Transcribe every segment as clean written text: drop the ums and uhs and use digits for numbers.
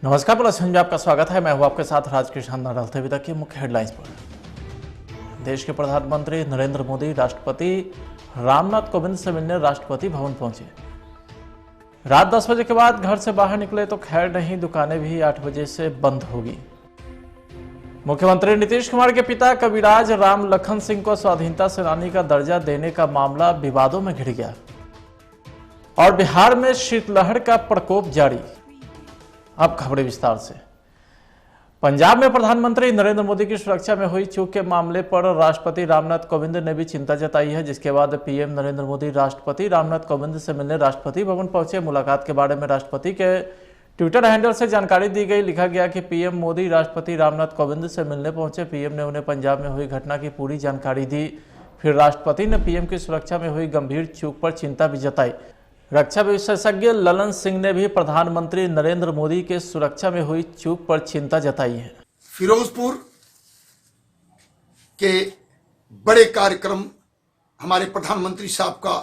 नमस्कार, प्लस में आपका स्वागत है। मैं हूं आपके साथ राजकृष्ण डालते हुए तक की मुख्य हेडलाइंस पर। देश के प्रधानमंत्री नरेंद्र मोदी राष्ट्रपति रामनाथ कोविंद से मिलने राष्ट्रपति भवन पहुंचे। रात 10 बजे के बाद घर से बाहर निकले तो खैर नहीं, दुकानें भी 8 बजे से बंद होगी। मुख्यमंत्री नीतीश कुमार के पिता कविराज राम लखन सिंह को स्वाधीनता सेनानी का दर्जा देने का मामला विवादों में घिर गया और बिहार में शीतलहर का प्रकोप जारी। अब खबरें विस्तार से। पंजाब में प्रधानमंत्री नरेंद्र मोदी की सुरक्षा में हुई चूक के मामले पर राष्ट्रपति रामनाथ कोविंद ने भी चिंता जताई है, जिसके बाद पीएम नरेंद्र मोदी राष्ट्रपति रामनाथ कोविंद से मिलने राष्ट्रपति भवन पहुंचे। मुलाकात के बारे में राष्ट्रपति के ट्विटर हैंडल से जानकारी दी गई। लिखा गया कि पीएम मोदी राष्ट्रपति रामनाथ कोविंद से मिलने पहुंचे। पीएम ने उन्हें पंजाब में हुई घटना की पूरी जानकारी दी। फिर राष्ट्रपति ने पीएम की सुरक्षा में हुई गंभीर चूक पर चिंता भी जताई। रक्षा विशेषज्ञ ललन सिंह ने भी प्रधानमंत्री नरेंद्र मोदी के सुरक्षा में हुई चूक पर चिंता जताई है। फिरोजपुर के बड़े कार्यक्रम हमारे प्रधानमंत्री साहब का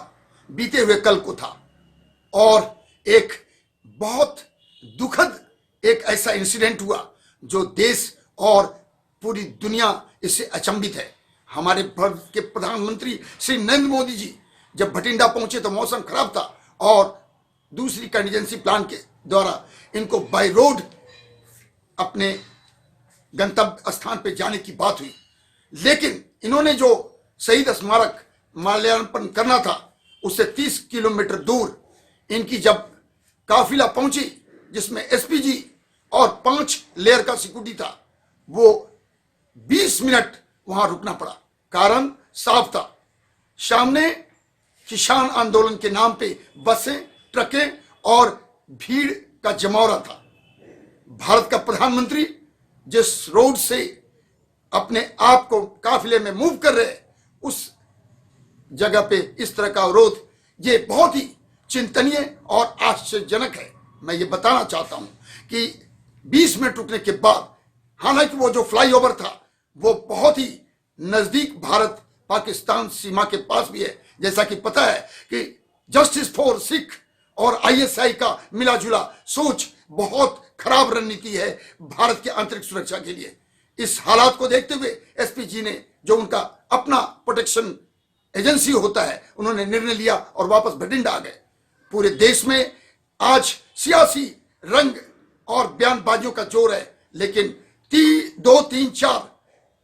बीते हुए कल को था और एक बहुत दुखद एक ऐसा इंसिडेंट हुआ जो देश और पूरी दुनिया इससे अचंभित है। हमारे भारत के प्रधानमंत्री श्री नरेंद्र मोदी जी जब भटिंडा पहुंचे तो मौसम खराब था और दूसरी कंटीजेंसी प्लान के द्वारा इनको बाय रोड अपने गंतव्य स्थान पे जाने की बात हुई, लेकिन इन्होंने जो शहीद स्मारक माल्यार्पण करना था उससे 30 किलोमीटर दूर इनकी जब काफिला पहुंची, जिसमें एसपीजी और 5 लेयर का सिक्योरिटी था, वो 20 मिनट वहां रुकना पड़ा। कारण साफ था, सामने किसान आंदोलन के नाम पे बसें, ट्रकें और भीड़ का जमावड़ा था। भारत का प्रधानमंत्री जिस रोड से अपने आप को काफिले में मूव कर रहे, उस जगह पे इस तरह का अवरोध ये बहुत ही चिंतनीय और आश्चर्यजनक है। मैं ये बताना चाहता हूं कि 20 मिनट रुकने के बाद, हालांकि वो जो फ्लाईओवर था वो बहुत ही नजदीक भारत पाकिस्तान सीमा के पास भी है। जैसा कि पता है कि जस्टिस फॉर सिख और आईएसआई का मिला जुला सोच बहुत खराब रणनीति है भारत की आंतरिक सुरक्षा के लिए। इस हालात को देखते हुए एसपीजी ने, जो उनका अपना प्रोटेक्शन एजेंसी होता है, उन्होंने निर्णय लिया और वापस भटिंडा आ गए। पूरे देश में आज सियासी रंग और बयानबाजियों का जोर है, लेकिन 2, 3, 4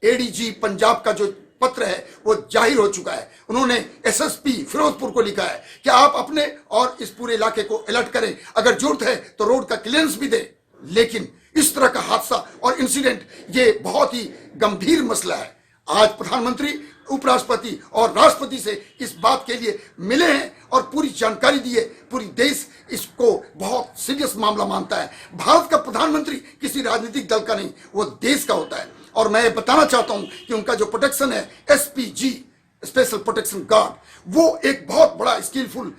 एडीजी पंजाब का जो पत्र है वो जाहिर हो चुका है। उन्होंने एसएसपी फिरोजपुर को लिखा है कि आप अपने और इस पूरे इलाके को अलर्ट करें, अगर जरूरत है तो रोड का क्लियरेंस भी दें। लेकिन इस तरह का हादसा और इंसिडेंट ये बहुत ही गंभीर मसला है। आज प्रधानमंत्री, उपराष्ट्रपति और राष्ट्रपति से इस बात के लिए मिले हैं और पूरी जानकारी दी है। पूरी देश इसको बहुत सीरियस मामला मानता है। भारत का प्रधानमंत्री किसी राजनीतिक दल का नहीं, वो देश का होता है। और मैं बताना चाहता हूं कि उनका जो प्रोटेक्शन है, एसपीजी स्पेशल प्रोटेक्शन गार्ड, वो एक बहुत बड़ा स्किलफुल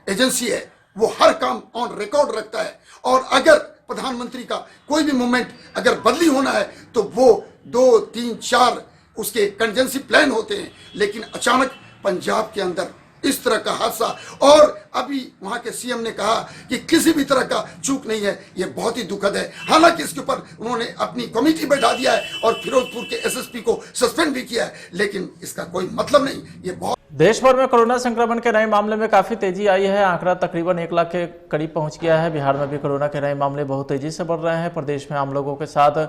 एजेंसी है। वो हर काम ऑन रिकॉर्ड रखता है और अगर प्रधानमंत्री का कोई भी मूवमेंट अगर बदली होना है तो वो 2, 3, 4 उसके कंटिजेंसी प्लान होते हैं। लेकिन अचानक पंजाब के अंदर इस तरह का हादसा, और अभी वहां के सीएम ने कहा कि किसी भी तरह का चूक नहीं है, यह बहुत ही दुखद है। हालांकि इसके ऊपर उन्होंने अपनी कमेटी बैठा दिया है और फिरोजपुर के एसएसपी को सस्पेंड भी किया है, लेकिन इसका कोई मतलब नहीं। ये बहुत देश भर में कोरोना संक्रमण के नए मामले में काफी तेजी आई है। आंकड़ा तकरीबन 1 लाख के करीब पहुंच गया है। बिहार में भी कोरोना के नए मामले बहुत तेजी से बढ़ रहे हैं। प्रदेश में आम लोगों के साथ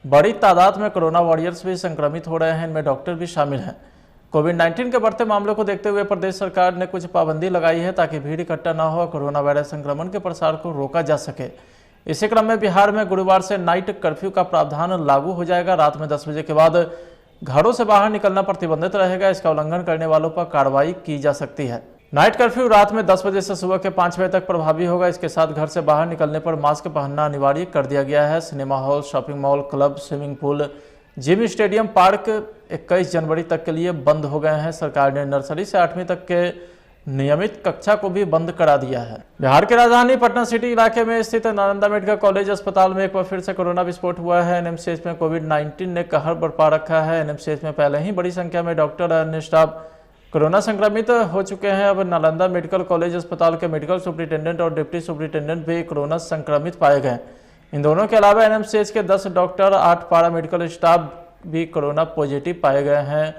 बड़ी तादाद में कोरोना वॉरियर्स भी संक्रमित हो रहे हैं, इनमें डॉक्टर भी शामिल हैं। कोविड-19 के बढ़ते मामलों को देखते हुए प्रदेश सरकार ने कुछ पाबंदी लगाई है ताकि भीड़ इकट्ठा न हो, कोरोना वायरस संक्रमण के प्रसार को रोका जा सके। इसी क्रम में बिहार में गुरुवार से नाइट कर्फ्यू का प्रावधान लागू हो जाएगा। रात में 10 बजे के बाद घरों से बाहर निकलना प्रतिबंधित रहेगा। इसका उल्लंघन करने वालों पर कार्रवाई की जा सकती है। नाइट कर्फ्यू रात में 10 बजे से सुबह के 5 बजे तक प्रभावी होगा। इसके साथ घर से बाहर निकलने पर मास्क पहनना अनिवार्य कर दिया गया है। Cinema hall, shopping mall, club, swimming pool, gym, stadium, park 21 जनवरी तक के लिए बंद हो गए हैं। सरकार ने नर्सरी से 8वीं तक के नियमित कक्षा को भी बंद करा दिया है। बिहार की राजधानी पटना सिटी इलाके में स्थित नालंदा मेडिकल कॉलेज अस्पताल में एक बार फिर से कोरोना विस्फोट हुआ है। एनएमसीएच में कोविड-19 ने कहर बरपा रखा है। एनएमसीएच में पहले ही बड़ी संख्या में डॉक्टर और अन्य स्टाफ कोरोना संक्रमित हो चुके हैं। अब नालंदा मेडिकल कॉलेज अस्पताल के मेडिकल सुपरिटेंडेंट और डिप्टी सुपरिटेंडेंट भी कोरोना संक्रमित पाए गए। इन दोनों के अलावा एनएमसीएच के 10 डॉक्टर 8 पारा मेडिकल स्टाफ भी कोरोना पॉजिटिव पाए गए हैं।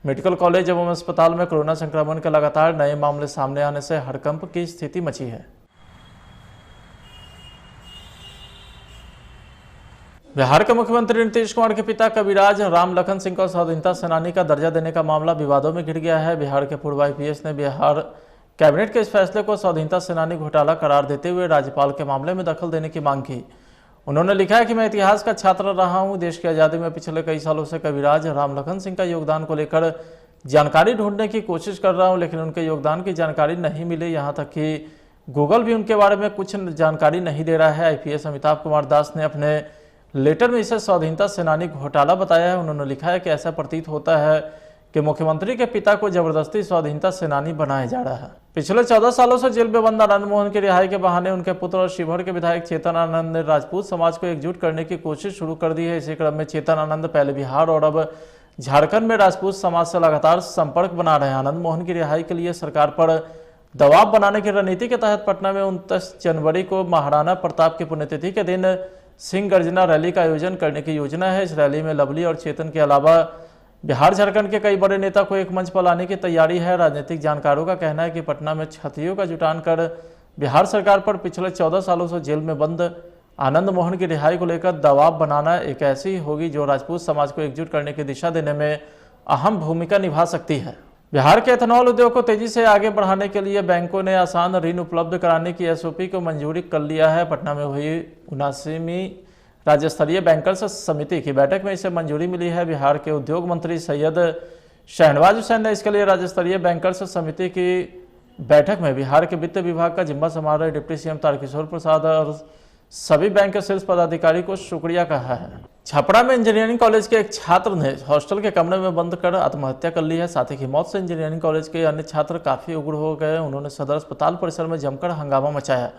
मेडिकल कॉलेज एवं अस्पताल में कोरोना संक्रमण के लगातार नए मामले सामने आने से हड़कंप की स्थिति मची है। बिहार के मुख्यमंत्री नीतीश कुमार के पिता कविराज राम लखन सिंह को स्वाधीनता सेनानी का दर्जा देने का मामला विवादों में घिर गया है। बिहार के पूर्व आईपीएस ने बिहार कैबिनेट के इस फैसले को स्वाधीनता सेनानी घोटाला करार देते हुए राज्यपाल के मामले में दखल देने की मांग की। उन्होंने लिखा है कि मैं इतिहास का छात्र रहा हूं। देश की आज़ादी में पिछले कई सालों से कविराज राम लखन सिंह का योगदान को लेकर जानकारी ढूंढने की कोशिश कर रहा हूं, लेकिन उनके योगदान की जानकारी नहीं मिली। यहां तक कि गूगल भी उनके बारे में कुछ जानकारी नहीं दे रहा है। आईपीएस अमिताभ कुमार दास ने अपने लेटर में इसे स्वाधीनता सेनानी घोटाला बताया है। उन्होंने लिखा है कि ऐसा प्रतीत होता है कि मुख्यमंत्री के पिता को जबरदस्ती स्वाधीनता सेनानी बनाया जा रहा है। पिछले 14 सालों से जेल में बंद आनंद मोहन की रिहाई के बहाने उनके पुत्र और शिवहर के विधायक चेतन आनंद ने राजपूत समाज को एकजुट करने की कोशिश शुरू कर दी है। इसी क्रम में चेतन आनंद पहले बिहार और अब झारखंड में राजपूत समाज से लगातार संपर्क बना रहे हैं। आनंद मोहन की रिहाई के लिए सरकार पर दबाव बनाने की रणनीति के तहत पटना में 29 जनवरी को महाराणा प्रताप की पुण्यतिथि के दिन सिंह गर्जना रैली का आयोजन करने की योजना है। इस रैली में लवली और चेतन के अलावा बिहार झारखंड के कई बड़े नेता को एक मंच पर लाने की तैयारी है। राजनीतिक जानकारों का कहना है कि पटना में छतरियों का जुटान कर बिहार सरकार पर पिछले 14 सालों से जेल में बंद आनंद मोहन की रिहाई को लेकर दबाव बनाना एक ऐसी होगी जो राजपूत समाज को एकजुट करने की दिशा देने में अहम भूमिका निभा सकती है। बिहार के एथेनॉल उद्योग को तेजी से आगे बढ़ाने के लिए बैंकों ने आसान ऋण उपलब्ध कराने की एसओपी को मंजूरी कर लिया है। पटना में हुई 79वीं राज्य स्तरीय बैंकर्स समिति की बैठक में इसे मंजूरी मिली है। बिहार के उद्योग मंत्री सैयद शहनवाज हुसैन ने इसके लिए राज्य स्तरीय बैंकर्स समिति की बैठक में बिहार के वित्त विभाग का जिम्मा संभाल रहे डिप्टी सीएम तारकिशोर प्रसाद और सभी बैंक के शीर्ष पदाधिकारी को शुक्रिया कहा है। छपरा में इंजीनियरिंग कॉलेज के एक छात्र ने हॉस्टल के कमरे में बंद कर आत्महत्या कर ली है। साथ ही मौत से इंजीनियरिंग कॉलेज के अन्य छात्र काफी उग्र हो गए। उन्होंने सदर अस्पताल परिसर में जमकर हंगामा मचाया।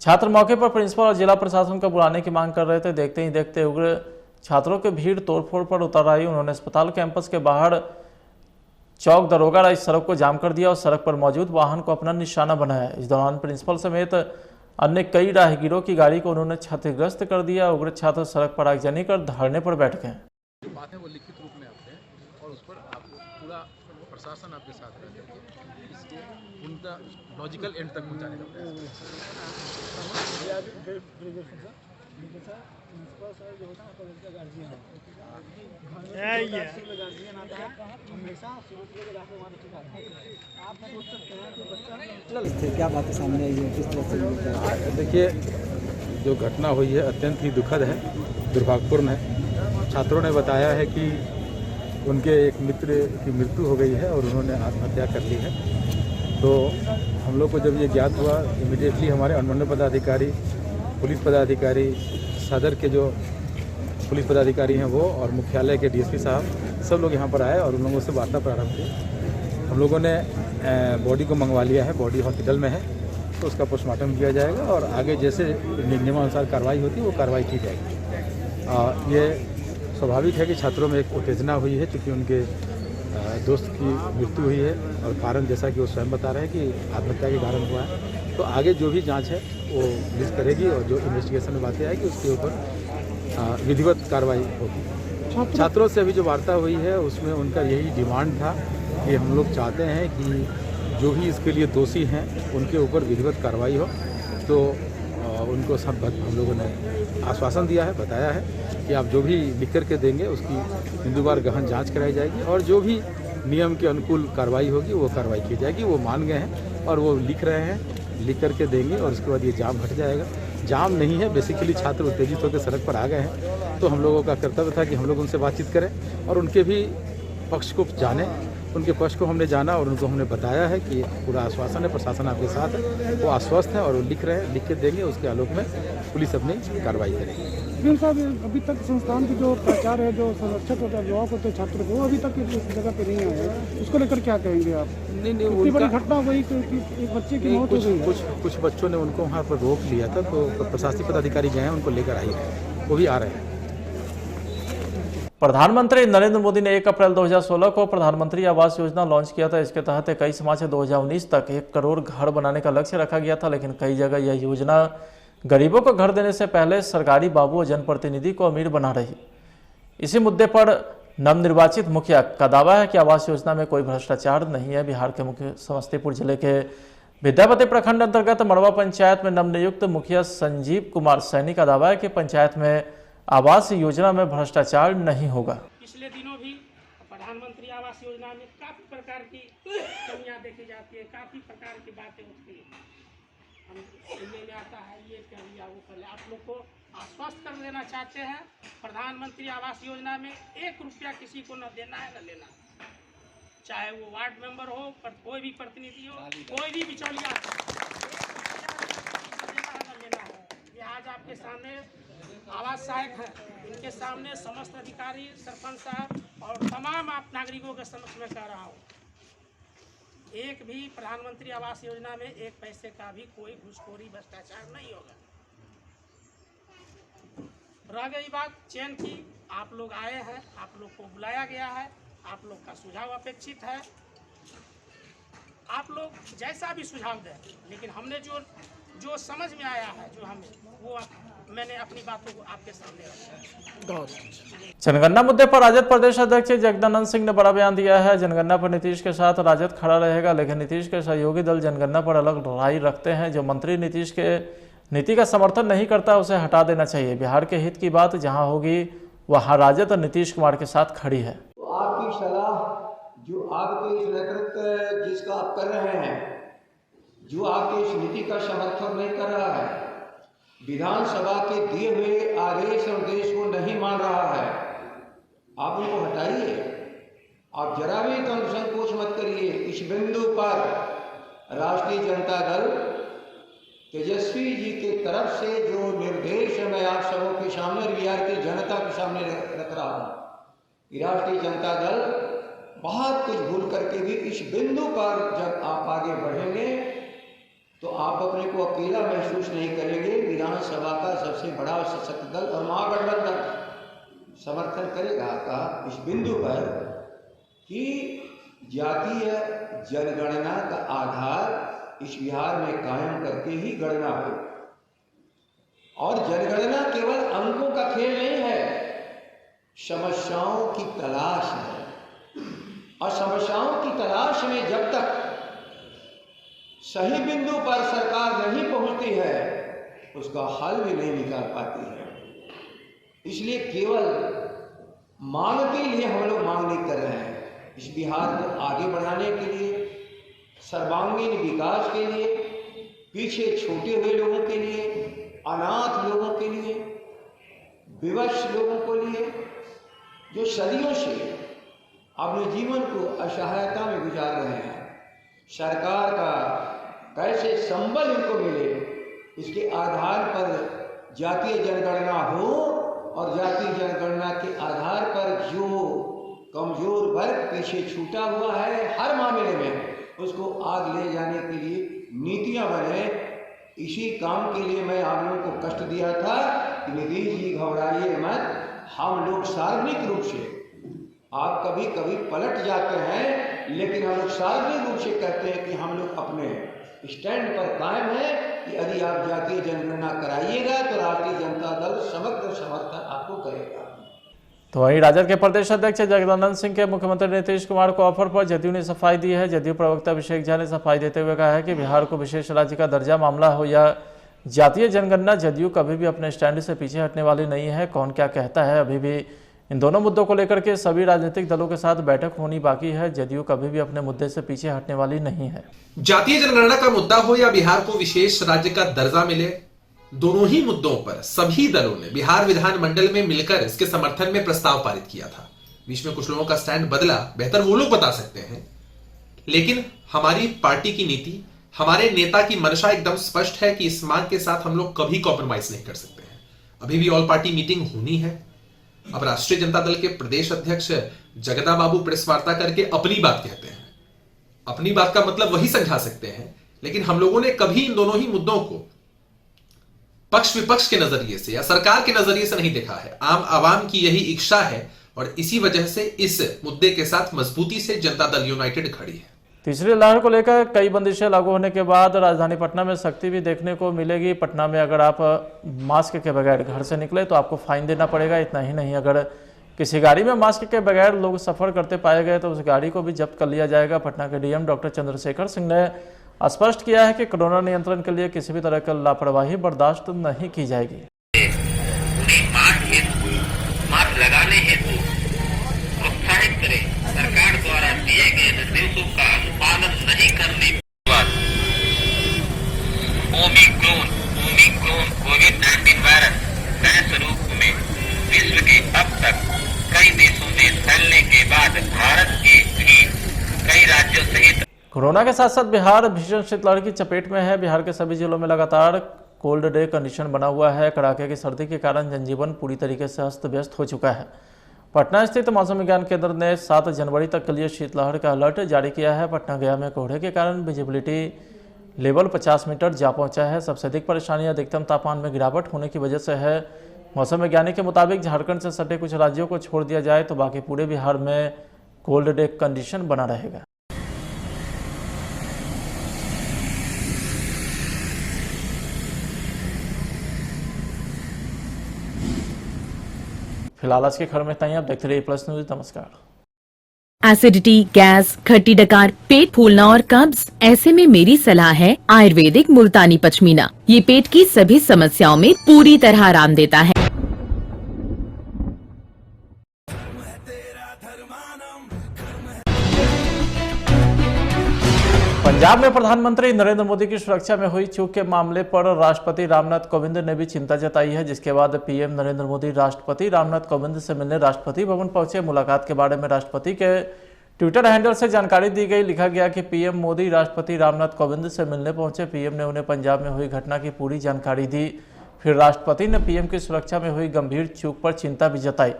छात्र मौके पर प्रिंसिपल और जिला प्रशासन को बुलाने की मांग कर रहे थे। देखते ही देखते उग्र छात्रों की भीड़ तोड़फोड़ पर उतर आई। उन्होंने अस्पताल कैंपस के बाहर चौक दरोगा इस सड़क को जाम कर दिया और सड़क पर मौजूद वाहन को अपना निशाना बनाया। इस दौरान प्रिंसिपल समेत अन्य कई राहगीरों की गाड़ी को उन्होंने क्षतिग्रस्त कर दिया। उग्र छात्र सड़क पर आगजनी कर धरने पर बैठ गए। जो बात है वो लिखित रूप में आपसे है और उस पर आपको पूरा प्रशासन आपके साथ रहकर इसको उनका लॉजिकल एंड तक पहुंचाने का प्रयास। क्या बातें सामने आई है, किस तरह से? देखिए, जो घटना हुई है अत्यंत ही दुखद है, दुर्भाग्यपूर्ण है। छात्रों ने बताया है कि उनके एक मित्र की मृत्यु हो गई है और उन्होंने आत्महत्या कर ली है। तो हम लोग को जब ये ज्ञात हुआ, इमीडिएटली हमारे अनुमंडल पदाधिकारी, पुलिस पदाधिकारी, सदर के जो पुलिस पदाधिकारी हैं वो और मुख्यालय के डीएसपी साहब सब लोग यहाँ पर आए और उन लोगों से वार्ता प्रारंभ की। हम लोगों ने बॉडी को मंगवा लिया है, बॉडी हॉस्पिटल में है, तो उसका पोस्टमार्टम किया जाएगा और आगे जैसे नियमानुसार कार्रवाई होती है वो कार्रवाई की जाएगी। ये स्वाभाविक है कि छात्रों में एक उत्तेजना हुई है क्योंकि उनके दोस्त की मृत्यु हुई है और कारण जैसा कि वो स्वयं बता रहे हैं कि आत्महत्या के कारण हुआ है। तो आगे जो भी जांच है वो पुलिस करेगी और जो इन्वेस्टिगेशन में बातें आएगी उसके ऊपर विधिवत कार्रवाई होगी। छात्रों से अभी जो वार्ता हुई है उसमें उनका यही डिमांड था कि हम लोग चाहते हैं कि जो भी इसके लिए दोषी हैं उनके ऊपर विधिवत कार्रवाई हो। तो उनको सब हम लोगों ने आश्वासन दिया है, बताया है कि आप जो भी लिख करके देंगे उसकी हिंदुवार गहन जांच कराई जाएगी और जो भी नियम के अनुकूल कार्रवाई होगी वो कार्रवाई की जाएगी। वो मान गए हैं और वो लिख रहे हैं, लिख करके देंगे और उसके बाद ये जाम हट जाएगा। जाम नहीं है, बेसिकली छात्र उत्तेजित होकर सड़क पर आ गए हैं, तो हम लोगों का कर्तव्य था कि हम लोग उनसे बातचीत करें और उनके भी पक्ष को जाने। उनके पक्ष को हमने जाना और उनको हमने बताया है कि पूरा आश्वासन है, प्रशासन आपके साथ है, वो आश्वस्त हैं और वो लिख रहे हैं, लिख के देंगे, उसके आलोक में पुलिस अपनी कार्रवाई करेगी। साहब, अभी तक संस्थान की जो प्राचार्य है, जो संरक्षक होता है, अभिभावक होते हैं छात्र को, वो अभी तक इस जगह पे नहीं आए हैं, उसको लेकर क्या कहेंगे आप? नहीं, इतनी बड़ी घटना हुई कि एक बच्चे की मौत हो गई है। कुछ बच्चों ने उनको वहाँ पर रोक लिया था, तो प्रशासनिक पदाधिकारी गए हैं, उनको लेकर आए हैं, वो भी आ रहे हैं। प्रधानमंत्री नरेंद्र मोदी ने 1 अप्रैल 2016 को प्रधानमंत्री आवास योजना लॉन्च किया था। इसके तहत 21 मार्च 2019 तक 1 करोड़ घर बनाने का लक्ष्य रखा गया था, लेकिन कई जगह यह योजना गरीबों को घर देने से पहले सरकारी बाबू और जनप्रतिनिधि को अमीर बना रही। इसी मुद्दे पर नवनिर्वाचित मुखिया का दावा है कि आवास योजना में कोई भ्रष्टाचार नहीं है। बिहार के मुख्य समस्तीपुर जिले के विद्यापति प्रखंड अंतर्गत मड़वा पंचायत में नवनियुक्त मुखिया संजीव कुमार सैनी का दावा है कि पंचायत में आवास योजना में भ्रष्टाचार नहीं होगा। पिछले दिनों भी प्रधानमंत्री आवास योजना में काफी प्रकार की कमियां देखी जाती है, काफी प्रकार की बातें उठती है। हम में आता है ये कर लिया वो कर लिया। आप लोग को आश्वस्त कर देना चाहते हैं, प्रधानमंत्री आवास योजना में 1 रुपया किसी को न देना है न लेना, चाहे वो वार्ड मेंबर हो, कोई भी प्रतिनिधि हो, कोई भी बिचौलिया लेना है। आज आपके सामने आवास सहायक है, इनके सामने समस्त अधिकारी, सरपंच साहब और तमाम आप नागरिकों के समक्ष में कह रहा हूँ, एक भी प्रधानमंत्री आवास योजना में 1 पैसे का भी कोई घूसखोरी भ्रष्टाचार नहीं होगा। रह गई बात चयन की, आप लोग आए हैं, आप लोग को बुलाया गया है, आप लोग का सुझाव अपेक्षित है। आप लोग जैसा भी सुझाव दें, लेकिन हमने जो समझ में आया है, जो हमें वो मैंने अपनी बातों को आपके सामने रखा। जनगणना मुद्दे पर राजद प्रदेश अध्यक्ष जगदानंद सिंह ने बड़ा बयान दिया है। जनगणना पर नीतीश के साथ राजद खड़ा रहेगा, लेकिन नीतीश के सहयोगी दल जनगणना पर अलग राय रखते हैं। जो मंत्री नीतीश के नीति का समर्थन नहीं करता उसे हटा देना चाहिए। बिहार के हित की बात जहां होगी वहां राजद और नीतीश कुमार के साथ खड़ी है। तो आपकी सलाह जो आपके इस नेतृत्व जिसका आप कर रहे हैं, जो आपके इस नीति का समर्थन नहीं कर रहा है, विधानसभा के दिए हुए आदेश और निर्देश को नहीं मान रहा है, आप उनको हटाइए। आप जरा भी संकोच मत करिए। इस बिंदु पर राष्ट्रीय जनता दल तेजस्वी जी के तरफ से जो निर्देश मैं आप सबों के सामने और बिहार की जनता के सामने रख रहा हूँ, राष्ट्रीय जनता दल बहुत कुछ भूल करके भी इस बिंदु पर जब आप आगे बढ़ेंगे तो आप अपने को अकेला महसूस नहीं करेंगे। विधानसभा का सबसे बड़ा और सशक्त दल और महागठबंधन समर्थन करेगा आपका इस बिंदु पर कि जातीय जनगणना का आधार इस बिहार में कायम करके ही गणना हो। और जनगणना केवल अंकों का खेल नहीं है, समस्याओं की तलाश है। और समस्याओं की तलाश में जब तक सही बिंदु पर सरकार नहीं पहुंचती है, उसका हल भी नहीं निकाल पाती है। इसलिए केवल मांग के लिए हम लोग मांग नहीं कर रहे हैं। इस बिहार को आगे बढ़ाने के लिए, सर्वांगीण विकास के लिए, पीछे छूटे हुए लोगों के लिए, अनाथ लोगों के लिए, विवश लोगों के लिए, जो सदियों से अपने जीवन को असहायता में गुजार रहे हैं, सरकार का कैसे संबल इनको मिले, इसके आधार पर जातीय जनगणना हो और जातीय जनगणना के आधार पर जो कमजोर वर्ग पीछे छूटा हुआ है हर मामले में, उसको आगे ले जाने के लिए नीतियां बने। इसी काम के लिए मैं आप लोगों को कष्ट दिया था कि नीतीश जी घबराइए मत, हम लोग सार्वजनिक रूप से, आप कभी कभी पलट जाते हैं, लेकिन हम लोग सार्वजनिक रूप से कहते हैं कि हम लोग अपने स्टैंड पर कायम है कि यदि आप जातीय जनगणना कराइएगा तो राष्ट्रीय जनता दल समग्र समर्थन आपको करेगा। तो वहीं राजद के प्रदेश अध्यक्ष जगदानंद सिंह के मुख्यमंत्री नीतीश कुमार को ऑफर पर जदयू ने सफाई दी है। जदयू प्रवक्ता अभिषेक झा ने सफाई देते हुए कहा है कि बिहार को विशेष राज्य का दर्जा मामला हो या जातीय जनगणना, जदयू कभी भी अपने स्टैंड से पीछे हटने वाली नहीं है। कौन क्या कहता है, अभी भी इन दोनों मुद्दों को लेकर के सभी राजनीतिक दलों के साथ बैठक होनी बाकी है। जदयू कभी भी अपने मुद्दे से पीछे हटने वाली नहीं है। जातीय जनगणना का मुद्दा हो या बिहार को विशेष राज्य का दर्जा मिले, दोनों ही मुद्दों पर सभी दलों ने बिहार विधानमंडल में मिलकर इसके समर्थन में प्रस्ताव पारित किया था। बीच में कुछ लोगों का स्टैंड बदला, बेहतर वो लोग बता सकते हैं, लेकिन हमारी पार्टी की नीति, हमारे नेता की मंशा एकदम स्पष्ट है कि इस मांग के साथ हम लोग कभी कॉम्प्रोमाइज नहीं कर सकते हैं। अभी भी ऑल पार्टी मीटिंग होनी है। अब राष्ट्रीय जनता दल के प्रदेश अध्यक्ष जगदा बाबू प्रेस वार्ता करके अपनी बात कहते हैं। अपनी बात का मतलब वही समझा सकते हैं, लेकिन हम लोगों ने कभी इन दोनों ही मुद्दों को पक्ष विपक्ष के नजरिए से या सरकार के नजरिए से नहीं देखा है। आम आवाम की यही इच्छा है और इसी वजह से इस मुद्दे के साथ मजबूती से जनता दल यूनाइटेड खड़ी है। तीसरी लहर को लेकर कई बंदिशें लागू होने के बाद राजधानी पटना में सख्ती भी देखने को मिलेगी। पटना में अगर आप मास्क के बगैर घर से निकले तो आपको फाइन देना पड़ेगा। इतना ही नहीं, अगर किसी गाड़ी में मास्क के बगैर लोग सफर करते पाए गए तो उस गाड़ी को भी जब्त कर लिया जाएगा। पटना के डीएम डॉक्टर चंद्रशेखर सिंह ने स्पष्ट किया है कि कोरोना नियंत्रण के लिए किसी भी तरह की लापरवाही बर्दाश्त नहीं की जाएगी। मास्क लगाने हेतु प्रोत्साहित करें। सरकार द्वारा दिए गए निर्देशों का अनुपालन नहीं करने के बाद ओमिक्रॉन कोविड-19 वायरस नए स्वरूप में विश्व के अब तक कई देशों में फैलने के बाद भारत के भी कई राज्यों सहित कोरोना के साथ साथ बिहार भीषण शीतलहर की चपेट में है। बिहार के सभी जिलों में लगातार कोल्ड डे कंडीशन बना हुआ है। कड़ाके की सर्दी के कारण जनजीवन पूरी तरीके से अस्त व्यस्त हो चुका है। पटना स्थित मौसम विज्ञान केंद्र ने 7 जनवरी तक के लिए शीतलहर का अलर्ट जारी किया है। पटना गया में कोहरे के कारण विजिबिलिटी लेवल 50 मीटर जा पहुंचा है। सबसे अधिक परेशानी अधिकतम तापमान में गिरावट होने की वजह से है। मौसम वैज्ञानिक के मुताबिक झारखंड से सटे कुछ राज्यों को छोड़ दिया जाए तो बाकी पूरे बिहार में कोल्ड डे कंडीशन बना रहेगा। फिलहाल आज की खबर में इतना ही। आप देखते रहिए प्लस न्यूज। नमस्कार। एसिडिटी, गैस, खट्टी डकार, पेट फूलना और कब्ज, ऐसे में मेरी सलाह है आयुर्वेदिक मुल्तानी पश्मीना। ये पेट की सभी समस्याओं में पूरी तरह आराम देता है। पंजाब में प्रधानमंत्री नरेंद्र मोदी की सुरक्षा में हुई चूक के मामले पर राष्ट्रपति रामनाथ कोविंद ने भी चिंता जताई है, जिसके बाद पीएम नरेंद्र मोदी राष्ट्रपति रामनाथ कोविंद से मिलने राष्ट्रपति भवन पहुंचे। मुलाकात के बारे में राष्ट्रपति के ट्विटर हैंडल से जानकारी दी गई। लिखा गया कि पीएम मोदी राष्ट्रपति रामनाथ कोविंद से मिलने पहुंचे। पीएम ने उन्हें पंजाब में हुई घटना की पूरी जानकारी दी। फिर राष्ट्रपति ने पीएम की सुरक्षा में हुई गंभीर चूक पर चिंता भी जताई।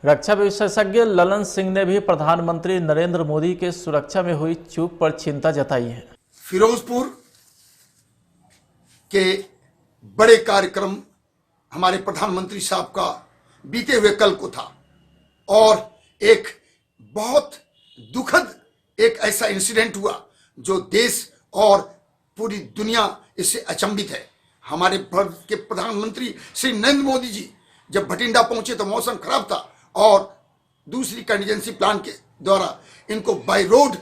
रक्षा विशेषज्ञ ललन सिंह ने भी प्रधानमंत्री नरेंद्र मोदी के सुरक्षा में हुई चूक पर चिंता जताई है। फिरोजपुर के बड़े कार्यक्रम हमारे प्रधानमंत्री साहब का बीते हुए कल को था और एक बहुत दुखद एक ऐसा इंसिडेंट हुआ जो देश और पूरी दुनिया इससे अचंभित है। हमारे भारत के प्रधानमंत्री श्री नरेंद्र मोदी जी जब भटिंडा पहुंचे तो मौसम खराब था और दूसरी कंटीजेंसी प्लान के द्वारा इनको बाय रोड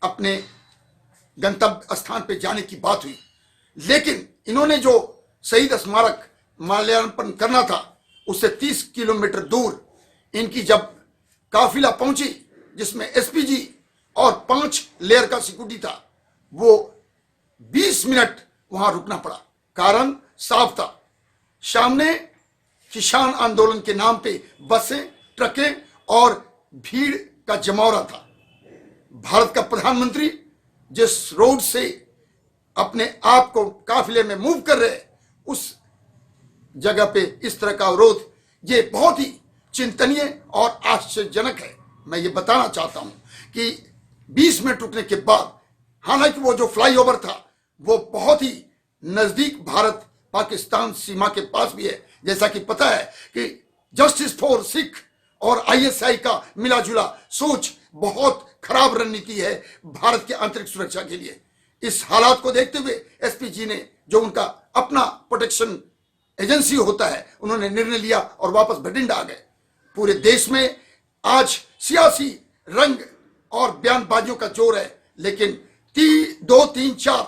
अपने गंतव्य स्थान पे जाने की बात हुई, लेकिन इन्होंने जो शहीद स्मारक माल्यार्पण करना था उससे 30 किलोमीटर दूर इनकी जब काफिला पहुंची जिसमें एसपीजी और 5 लेयर का सिक्योरिटी था, वो 20 मिनट वहां रुकना पड़ा। कारण साफ था, सामने किसान आंदोलन के नाम पे बसें, ट्रकें और भीड़ का जमावड़ा था। भारत का प्रधानमंत्री जिस रोड से अपने आप को काफिले में मूव कर रहे उस जगह पे इस तरह का अवरोध ये बहुत ही चिंतनीय और आश्चर्यजनक है। मैं ये बताना चाहता हूं कि 20 मिनट रुकने के बाद, हालांकि वो जो फ्लाईओवर था वो बहुत ही नजदीक भारत पाकिस्तान सीमा के पास भी है। जैसा कि पता है कि जस्टिस फॉर सिख और आईएसआई का मिला जुला सोच बहुत खराब रणनीति है भारत के आंतरिक सुरक्षा के लिए। इस हालात को देखते हुए एसपीजी ने, जो उनका अपना प्रोटेक्शन एजेंसी होता है, उन्होंने निर्णय लिया और वापस भटिंडा आ गए। पूरे देश में आज सियासी रंग और बयानबाजियों का जोर है, लेकिन 2, 3, 4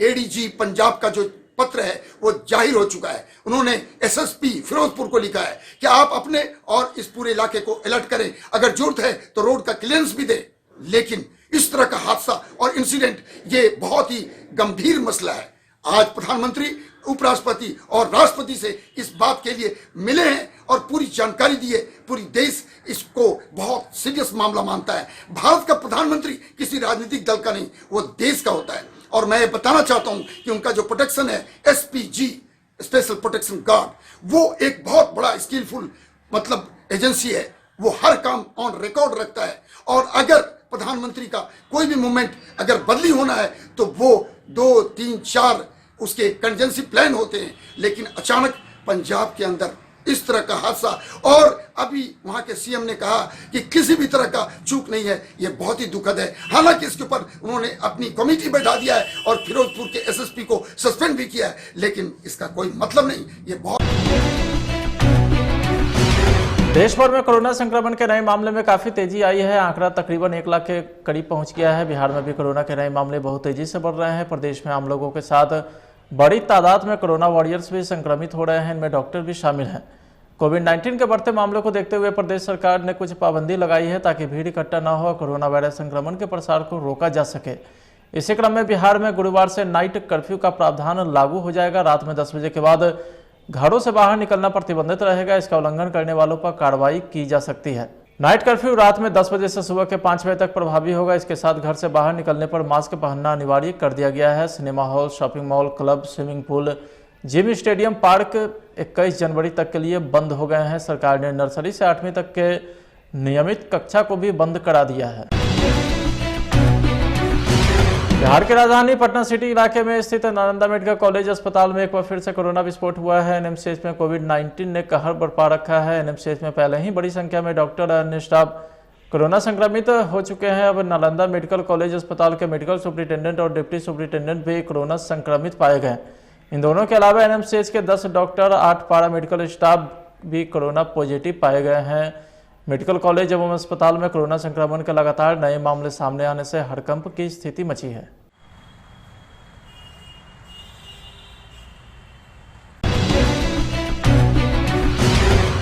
एडीजी पंजाब का जो पत्र है वो जाहिर हो चुका है। उन्होंने एसएसपी फिरोजपुर को लिखा है कि आप अपने और इस पूरे इलाके को अलर्ट करें, अगर जरूरत है तो रोड का क्लियरेंस भी दें। लेकिन इस तरह का हादसा और इंसिडेंट ये बहुत ही गंभीर मसला है। आज प्रधानमंत्री, उपराष्ट्रपति और राष्ट्रपति से इस बात के लिए मिले हैं और पूरी जानकारी दी है। पूरी देश इसको बहुत सीरियस मामला मानता है। भारत का प्रधानमंत्री किसी राजनीतिक दल का नहीं, वो देश का होता है। और मैं बताना चाहता हूं कि उनका जो प्रोटेक्शन है एसपीजी, स्पेशल प्रोटेक्शन गार्ड, वो एक बहुत बड़ा स्किलफुल मतलब एजेंसी है। वो हर काम ऑन रिकॉर्ड रखता है और अगर प्रधानमंत्री का कोई भी मूवमेंट अगर बदली होना है तो वो 2, 3, 4 उसके कंटिजेंसी प्लान होते हैं। लेकिन अचानक पंजाब के अंदर इस तरह का हादसा। और अभी वहां के सीएम ने कहा कि किसी भी तरह का चूक नहीं है, ये बहुत ही दुखद है। हालांकि इसके ऊपर उन्होंने अपनी कमेटी बैठा दिया है और फिरोजपुर के एसएसपी को सस्पेंड भी किया है, लेकिन इसका कोई मतलब नहीं। ये बहुत देश भर में कोरोना संक्रमण के नए मामले में काफी तेजी आई है। आंकड़ा तकरीबन 1 लाख के करीब पहुंच गया है। बिहार में भी कोरोना के नए मामले बहुत तेजी से बढ़ रहे हैं। प्रदेश में आम लोगों के साथ बड़ी तादाद में कोरोना वॉरियर्स भी संक्रमित हो रहे हैं, इनमें डॉक्टर भी शामिल हैं। कोविड-19 के बढ़ते मामलों को देखते हुए प्रदेश सरकार ने कुछ पाबंदी लगाई है ताकि भीड़ इकट्ठा न हो, कोरोना वायरस संक्रमण के प्रसार को रोका जा सके। इसी क्रम में बिहार में गुरुवार से नाइट कर्फ्यू का प्रावधान लागू हो जाएगा। रात में 10 बजे के बाद घरों से बाहर निकलना प्रतिबंधित रहेगा। इसका उल्लंघन करने वालों पर कार्रवाई की जा सकती है। नाइट कर्फ्यू रात में 10 बजे से सुबह के 5 बजे तक प्रभावी होगा। इसके साथ घर से बाहर निकलने पर मास्क पहनना अनिवार्य कर दिया गया है। Cinema hall, shopping mall, club, swimming pool, gym, stadium, park 21 जनवरी तक के लिए बंद हो गए हैं। सरकार ने नर्सरी से 8वीं तक के नियमित कक्षा को भी बंद करा दिया है। बिहार की राजधानी पटना सिटी इलाके में स्थित नालंदा मेडिकल कॉलेज अस्पताल में एक बार फिर से कोरोना विस्फोट हुआ है। एनएमसीएच में कोविड-19 ने कहर बरपा रखा है। एनएमसीएच में पहले ही बड़ी संख्या में डॉक्टर और अन्य स्टाफ कोरोना संक्रमित हो चुके हैं। अब नालंदा मेडिकल कॉलेज अस्पताल के मेडिकल सुपरिटेंडेंट और डिप्टी सुपरिटेंडेंट भी कोरोना संक्रमित पाए गए। इन दोनों के अलावा एनएमसीएच के 10 डॉक्टर, 8 पारा मेडिकल स्टाफ भी कोरोना पॉजिटिव पाए गए हैं। मेडिकल कॉलेज एवं अस्पताल में कोरोना संक्रमण के लगातार नए मामले सामने आने से हड़कंप की स्थिति मची है।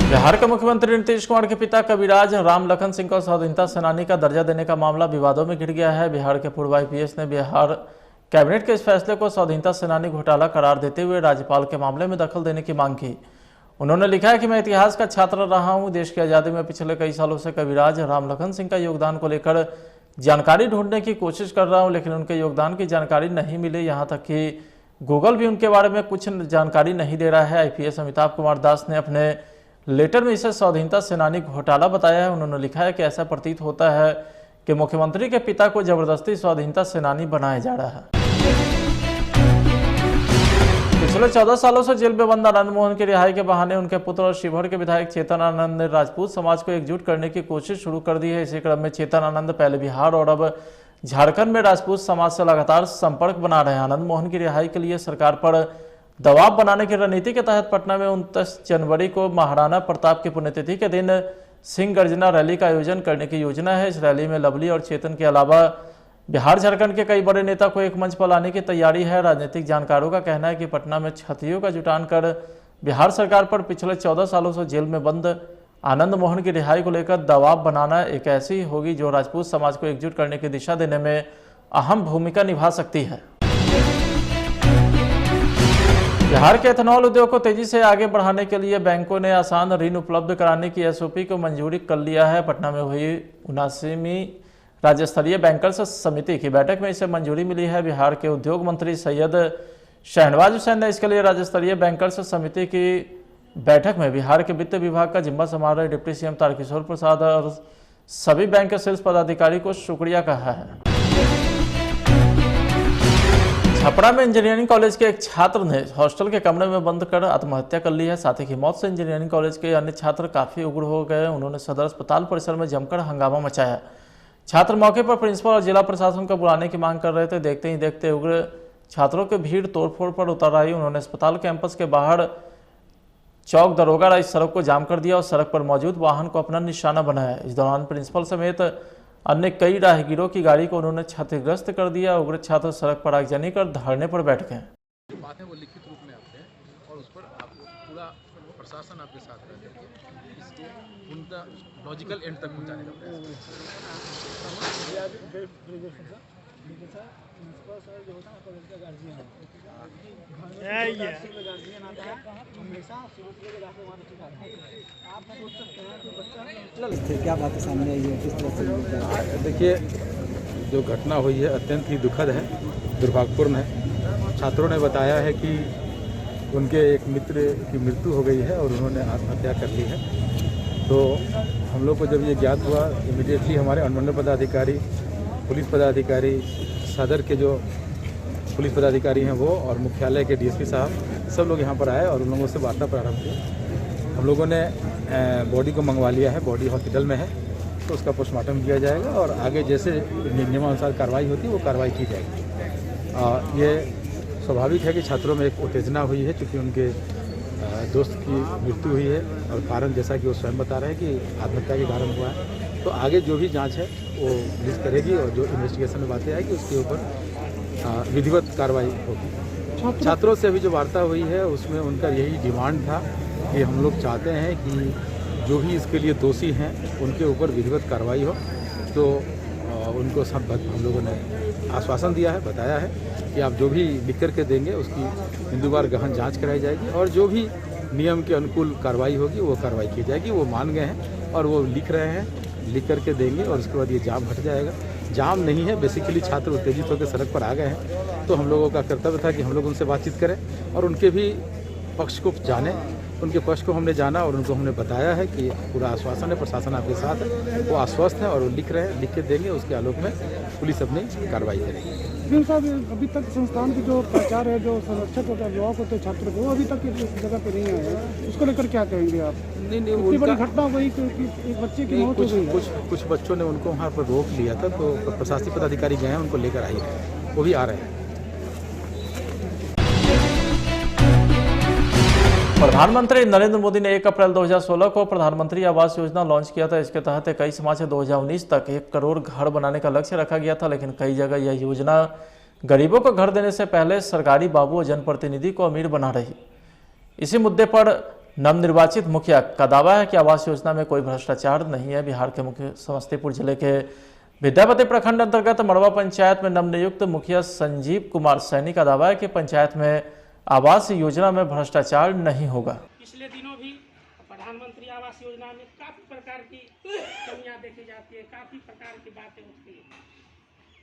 बिहार के मुख्यमंत्री नीतीश कुमार के पिता कविराज राम लखन सिंह को स्वाधीनता सेनानी का दर्जा देने का मामला विवादों में घिर गया है। बिहार के पूर्व आईपीएस ने बिहार कैबिनेट के इस फैसले को स्वाधीनता सेनानी घोटाला करार देते हुए राज्यपाल के मामले में दखल देने की मांग की। उन्होंने लिखा है कि मैं इतिहास का छात्र रहा हूं। देश की आज़ादी में पिछले कई सालों से कविराज राम लखन सिंह का योगदान को लेकर जानकारी ढूंढने की कोशिश कर रहा हूं, लेकिन उनके योगदान की जानकारी नहीं मिली। यहाँ तक कि गूगल भी उनके बारे में कुछ जानकारी नहीं दे रहा है। आईपीएस अमिताभ कुमार दास ने अपने लेटर में इसे स्वाधीनता सेनानी घोटाला बताया है। उन्होंने लिखा है कि ऐसा प्रतीत होता है कि मुख्यमंत्री के पिता को जबरदस्ती स्वाधीनता सेनानी बनाया जा रहा है। पिछले 14 सालों से जेल में बंद आनंद मोहन की रिहाई के बहाने उनके पुत्र और शिवहर के विधायक चेतन आनंद ने राजपूत समाज को एकजुट करने की कोशिश शुरू कर दी है। इसी क्रम में चेतन आनंद पहले बिहार और अब झारखंड में राजपूत समाज से लगातार संपर्क बना रहे हैं। आनंद मोहन की रिहाई के लिए सरकार पर दबाव बनाने की रणनीति के तहत पटना में 29 जनवरी को महाराणा प्रताप की पुण्यतिथि के दिन सिंह गर्जना रैली का आयोजन करने की योजना है। इस रैली में लवली और चेतन के अलावा बिहार झारखंड के कई बड़े नेता को एक मंच पर लाने की तैयारी है। राजनीतिक जानकारों का कहना है कि पटना में छतियों का जुटान कर बिहार सरकार पर पिछले 14 सालों से जेल में बंद आनंद मोहन की रिहाई को लेकर दबाव बनाना एक ऐसी होगी जो राजपूत समाज को एकजुट करने की दिशा देने में अहम भूमिका निभा सकती है। बिहार के एथेनॉल उद्योग को तेजी से आगे बढ़ाने के लिए बैंकों ने आसान ऋण उपलब्ध कराने की एसओपी को मंजूरी कर लिया है। पटना में हुई 79वीं राज्य स्तरीय बैंकर्स समिति की बैठक में इसे मंजूरी मिली है। बिहार के उद्योग मंत्री सैयद शहनवाज हुसैन ने इसके लिए राज्य स्तरीय बैंकर्स समिति की बैठक में बिहार के वित्त विभाग का जिम्मा संभाल रहे डिप्टी सीएम तारकिशोर प्रसाद और सभी बैंक के शीर्ष पदाधिकारी को शुक्रिया कहा है। छपरा में इंजीनियरिंग कॉलेज के एक छात्र ने हॉस्टल के कमरे में बंद कर आत्महत्या कर ली है। साथी की मौत से इंजीनियरिंग कॉलेज के अन्य छात्र काफी उग्र हो गए। उन्होंने सदर अस्पताल परिसर में जमकर हंगामा मचाया। छात्र मौके पर प्रिंसिपल और जिला प्रशासन को बुलाने की मांग कर रहे थे। देखते ही देखते उग्र छात्रों की भीड़ तोड़फोड़ पर उतर आई। उन्होंने अस्पताल कैंपस के बाहर चौक दरोगा इस सड़क को जाम कर दिया और सड़क पर मौजूद वाहन को अपना निशाना बनाया। इस दौरान प्रिंसिपल समेत अन्य कई राहगीरों की गाड़ी को उन्होंने क्षतिग्रस्त कर दिया। उग्र छात्र सड़क पर आगजनी कर धरने पर बैठ गए। जो बात है वो लिखित रूप में आपके और उस पर पूरा प्रशासन आपके साथ रहेगा। इसको पूर्णतः लॉजिकल एंड तक पहुंचाने का क्या बातें सामने आई है, किस तरह से? देखिए, जो घटना हुई है अत्यंत ही दुखद है, दुर्भाग्यपूर्ण है। छात्रों ने बताया है कि उनके एक मित्र की मृत्यु हो गई है और उन्होंने आत्महत्या कर ली है। तो हम लोग को जब ये ज्ञात हुआ, इमीडिएटली हमारे अनुमंडल पदाधिकारी, पुलिस पदाधिकारी, सदर के जो पुलिस पदाधिकारी हैं वो और मुख्यालय के डीएसपी साहब सब लोग यहाँ पर आए और उन लोगों से वार्ता प्रारंभ की। हम लोगों ने बॉडी को मंगवा लिया है, बॉडी हॉस्पिटल में है, तो उसका पोस्टमार्टम किया जाएगा और आगे जैसे नियमानुसार कार्रवाई होती है वो कार्रवाई की जाएगी। ये स्वाभाविक है कि छात्रों में एक उत्तेजना हुई है, चूँकि उनके दोस्त की मृत्यु हुई है और कारण जैसा कि वो स्वयं बता रहे हैं कि आत्महत्या के कारण हुआ है। तो आगे जो भी जांच है वो पुलिस करेगी और जो इन्वेस्टिगेशन में बातें आएगी उसके ऊपर विधिवत कार्रवाई होगी। छात्रों से अभी जो वार्ता हुई है उसमें उनका यही डिमांड था कि हम लोग चाहते हैं कि जो भी इसके लिए दोषी हैं उनके ऊपर विधिवत कार्रवाई हो। तो उनको सब हम लोगों ने आश्वासन दिया है, बताया है कि आप जो भी लिख करके देंगे उसकी बिंदुवार गहन जांच कराई जाएगी और जो भी नियम के अनुकूल कार्रवाई होगी वो कार्रवाई की जाएगी। वो मान गए हैं और वो लिख रहे हैं, लिख करके देंगे और उसके बाद ये जाम हट जाएगा। जाम नहीं है, बेसिकली छात्र उत्तेजित होकर सड़क पर आ गए हैं, तो हम लोगों का कर्तव्य था कि हम लोग उनसे बातचीत करें और उनके भी पक्ष को जाने। उनके पक्ष को हमने जाना और उनको हमने बताया है कि पूरा आश्वासन है, प्रशासन आपके साथ है, वो आश्वस्त हैं और वो लिख रहे हैं, लिख के देंगे। उसके आलोक में पुलिस अपनी कार्रवाई करेगी। साहब, अभी तक संस्थान की जो प्राचार्य है, जो संरक्षक होता है, अभिभावक होते हैं छात्र को, वो अभी तक इस जगह पे नहीं आए हैं, उसको लेकर क्या कहेंगे आप? नहीं, इतनी बड़ी घटना हुई कि एक बच्चे की मौत हो गई है। कुछ बच्चों ने उनको वहाँ पर रोक लिया था, तो प्रशासनिक पदाधिकारी गए हैं, उनको लेकर आई है, वो भी आ रहे हैं। प्रधानमंत्री नरेंद्र मोदी ने 1 अप्रैल 2016 को प्रधानमंत्री आवास योजना लॉन्च किया था। इसके तहत 21 मार्च 2019 तक 1 करोड़ घर बनाने का लक्ष्य रखा गया था, लेकिन कई जगह यह योजना गरीबों को घर देने से पहले सरकारी बाबू और जनप्रतिनिधि को अमीर बना रही। इसी मुद्दे पर नवनिर्वाचित मुखिया का दावा है कि आवास योजना में कोई भ्रष्टाचार नहीं है। बिहार के मुख्य समस्तीपुर जिले के विद्यापति प्रखंड अंतर्गत मड़वा पंचायत में नवनियुक्त मुखिया संजीव कुमार सैनी का दावा है कि पंचायत में आवास योजना में भ्रष्टाचार नहीं होगा। पिछले दिनों भी प्रधानमंत्री आवास योजना में काफी प्रकार की कमियां देखी जाती है, काफी प्रकार की बातें उठती है।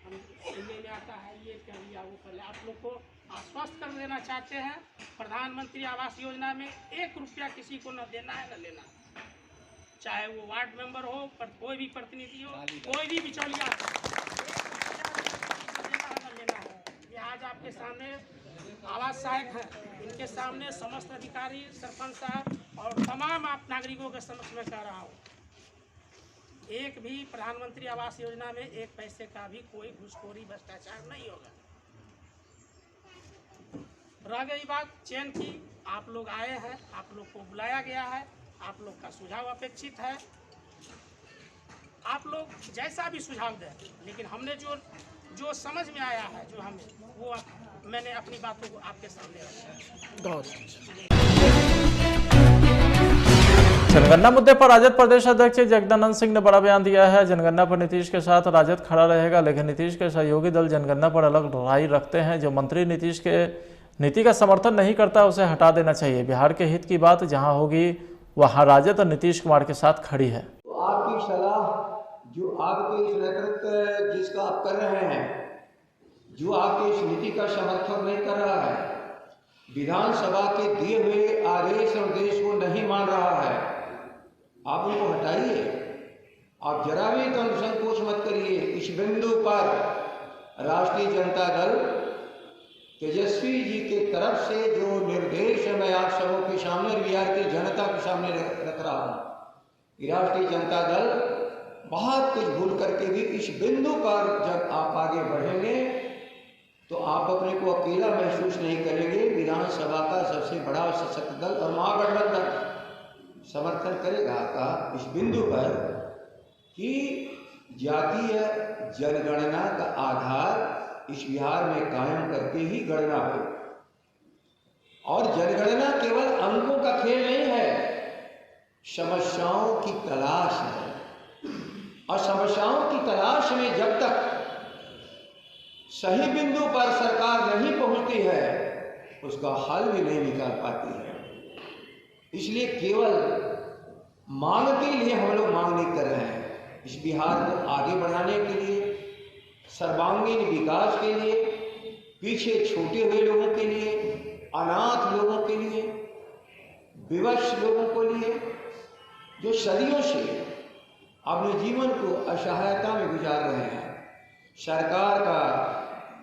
हम सुनने में आता है ये कर लिया, वो कर लिया। आप लोग को आश्वस्त कर देना चाहते हैं, प्रधानमंत्री आवास योजना में 1 रुपया किसी को न देना है न लेना, चाहे वो वार्ड मेंबर हो, पर कोई भी प्रतिनिधि हो, कोई भी बिचौलिया न लेना है। ये आज आपके सामने आवास सहायक हैं, इनके सामने समस्त अधिकारी, सरपंच साहब और तमाम आप नागरिकों के समक्ष में कह रहा हूँ, एक भी प्रधानमंत्री आवास योजना में 1 पैसे का भी कोई घूसखोरी भ्रष्टाचार नहीं होगा। रह गई बात चयन की, आप लोग आए हैं, आप लोग को बुलाया गया है, आप लोग का सुझाव अपेक्षित है। आप लोग जैसा भी सुझाव दें, लेकिन हमने जो समझ में आया है, जो हमें वो मैंने अपनी बातों को आपके सामने रखा। जनगणना मुद्दे पर राजद प्रदेश अध्यक्ष जगदानंद सिंह ने बड़ा बयान दिया है। जनगणना पर नीतीश के साथ राजद खड़ा रहेगा, लेकिन नीतीश के सहयोगी दल जनगणना पर अलग राय रखते हैं। जो मंत्री नीतीश के नीति का समर्थन नहीं करता उसे हटा देना चाहिए। बिहार के हित की बात जहां होगी वहां राजद और नीतीश कुमार के साथ खड़ी है। तो आपकी सलाह जो आपके इस नेतृत्व जिसका आप कर रहे हैं, जो आपके इस नीति का समर्थन नहीं कर रहा है, विधानसभा के दिए हुए आदेश और निर्देश को नहीं मान रहा है, आप उनको हटाइए। आप जरा भी संकोच मत करिए। इस बिंदु पर राष्ट्रीय जनता दल तेजस्वी जी के तरफ से जो निर्देश मैं आप सबों के सामने, बिहार की जनता के सामने रख रहा हूँ। राष्ट्रीय जनता दल बहुत कुछ भूल करके भी इस बिंदु पर जब आप आगे बढ़ेंगे तो आप अपने को अकेला महसूस नहीं करेंगे। विधानसभा का सबसे बड़ा सशक्त दल और महागठबंधन समर्थन करेगा आपका इस बिंदु पर कि जातीय जनगणना का आधार इस बिहार में कायम करके ही गणना हो। और जनगणना केवल अंकों का खेल नहीं है, समस्याओं की तलाश है। और समस्याओं की तलाश में जब तक सही बिंदु पर सरकार नहीं पहुंचती है उसका हल भी नहीं निकाल पाती है। इसलिए केवल मांग के लिए हम लोग मांग नहीं कर रहे हैं। इस बिहार को आगे बढ़ाने के लिए, सर्वांगीण विकास के लिए, पीछे छूटे हुए लोगों के लिए, अनाथ लोगों के लिए, विवश लोगों के लिए, जो सदियों से अपने जीवन को असहायता में गुजार रहे हैं, सरकार का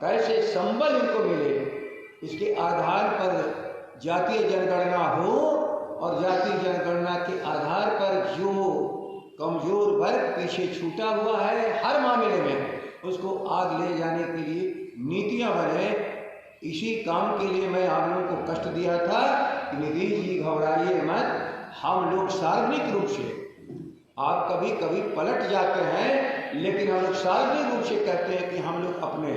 कैसे संबल इनको मिले, इसके आधार पर जातीय जनगणना हो और जाति जनगणना के आधार पर जो कमजोर वर्ग पीछे छूटा हुआ है हर मामले में, उसको आगे ले जाने के लिए नीतियां बने। इसी काम के लिए मैं आप लोगों को कष्ट दिया था कि नीतीश जी घबराइए मत, हम लोग सार्वजनिक रूप से, आप कभी कभी पलट जाते हैं लेकिन हम लोग सार्वजनिक रूप से कहते हैं कि हम लोग अपने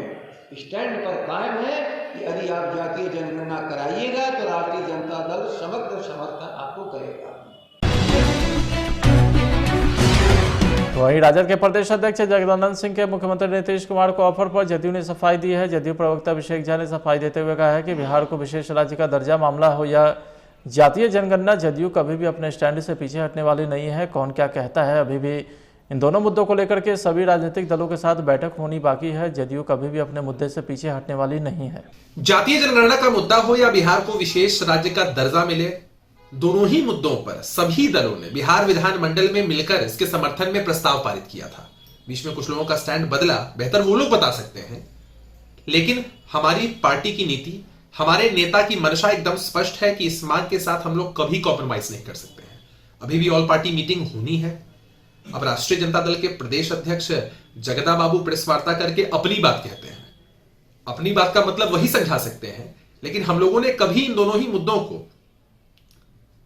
स्टैंड पर कायम है कि यदि आप जातीय जनगणना कराइएगा तो राष्ट्रीय जनता दल समग्र समर्थन आपको करेगा। तो वहीं राजद के प्रदेश अध्यक्ष जगदानंद सिंह के मुख्यमंत्री नीतीश कुमार को ऑफर पर जदयू ने सफाई दी है। जदयू प्रवक्ता अभिषेक झा ने सफाई देते हुए कहा है कि बिहार को विशेष राज्य का दर्जा मामला हो या जातीय जनगणना, जदयू कभी भी अपने स्टैंड से पीछे हटने वाली नहीं है। कौन क्या कहता है, अभी भी इन दोनों मुद्दों को लेकर के सभी राजनीतिक दलों के साथ बैठक होनी बाकी है। जदयू कभी भी अपने मुद्दे से पीछे हटने वाली नहीं है। जातीय जनगणना का मुद्दा हो या बिहार को विशेष राज्य का दर्जा मिले, दोनों ही मुद्दों पर सभी दलों ने बिहार विधानमंडल में मिलकर इसके समर्थन में प्रस्ताव पारित किया था। बीच में कुछ लोगों का स्टैंड बदला, बेहतर वो लोग बता सकते हैं, लेकिन हमारी पार्टी की नीति, हमारे नेता की मंशा एकदम स्पष्ट है कि इस मांग के साथ हम लोग कभी कॉम्प्रोमाइज नहीं कर सकते हैं। अभी भी ऑल पार्टी मीटिंग होनी है। अब राष्ट्रीय जनता दल के प्रदेश अध्यक्ष जगदा बाबू प्रेस वार्ता करके अपनी बात कहते हैं। अपनी बात का मतलब वही समझा सकते हैं, लेकिन हम लोगों ने कभी इन दोनों ही मुद्दों को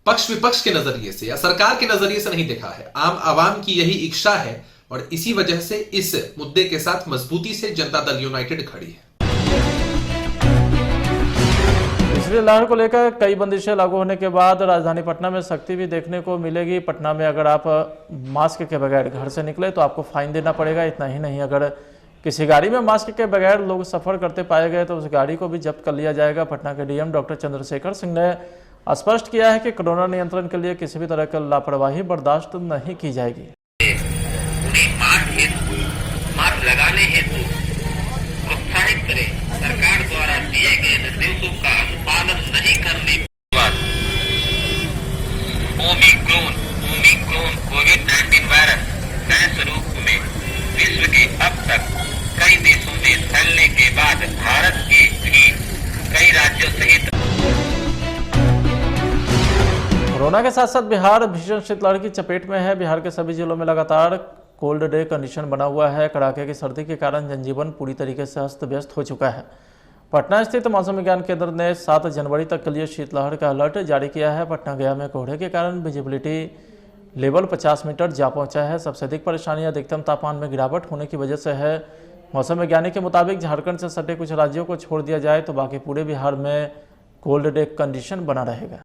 पक्ष विपक्ष के नजरिए से या सरकार के नजरिए से नहीं देखा है। आम आवाम की यही इच्छा है और इसी वजह से इस मुद्दे के साथ मजबूती से जनता दल यूनाइटेड खड़ी है। तीसरी लहर को लेकर कई बंदिशें लागू होने के बाद राजधानी पटना में सख्ती भी देखने को मिलेगी। पटना में अगर आप मास्क के बगैर घर से निकले तो आपको फाइन देना पड़ेगा। इतना ही नहीं, अगर किसी गाड़ी में मास्क के बगैर लोग सफर करते पाए गए तो उस गाड़ी को भी जब्त कर लिया जाएगा। पटना के डीएम डॉक्टर चंद्रशेखर सिंह ने स्पष्ट किया है कि कोरोना नियंत्रण के लिए किसी भी तरह की लापरवाही बर्दाश्त नहीं की जाएगी। मास्क लगाने हेतु प्रोत्साहित करें। सरकार द्वारा दिए गए निर्देशों का अनुपालन नहीं करने पर ओमिक्रॉन कोविड-19 वायरस नए स्वरूप में विश्व के अब तक कई देशों में फैलने के बाद भारत के भी कई राज्यों सहित कोरोना के साथ साथ बिहार भीषण शीतलहर की चपेट में है। बिहार के सभी जिलों में लगातार कोल्ड डे कंडीशन बना हुआ है। कड़ाके की सर्दी के कारण जनजीवन पूरी तरीके से अस्त व्यस्त हो चुका है। पटना स्थित मौसम विज्ञान केंद्र ने 7 जनवरी तक के लिए शीतलहर का अलर्ट जारी किया है। पटना गया में कोहरे के कारण विजिबिलिटी लेवल 50 मीटर जा पहुंचा है। सबसे अधिक परेशानी अधिकतम तापमान में गिरावट होने की वजह से है। मौसम वैज्ञानिक के मुताबिक झारखंड से सटे कुछ राज्यों को छोड़ दिया जाए तो बाकी पूरे बिहार में कोल्ड डे कंडीशन बना रहेगा।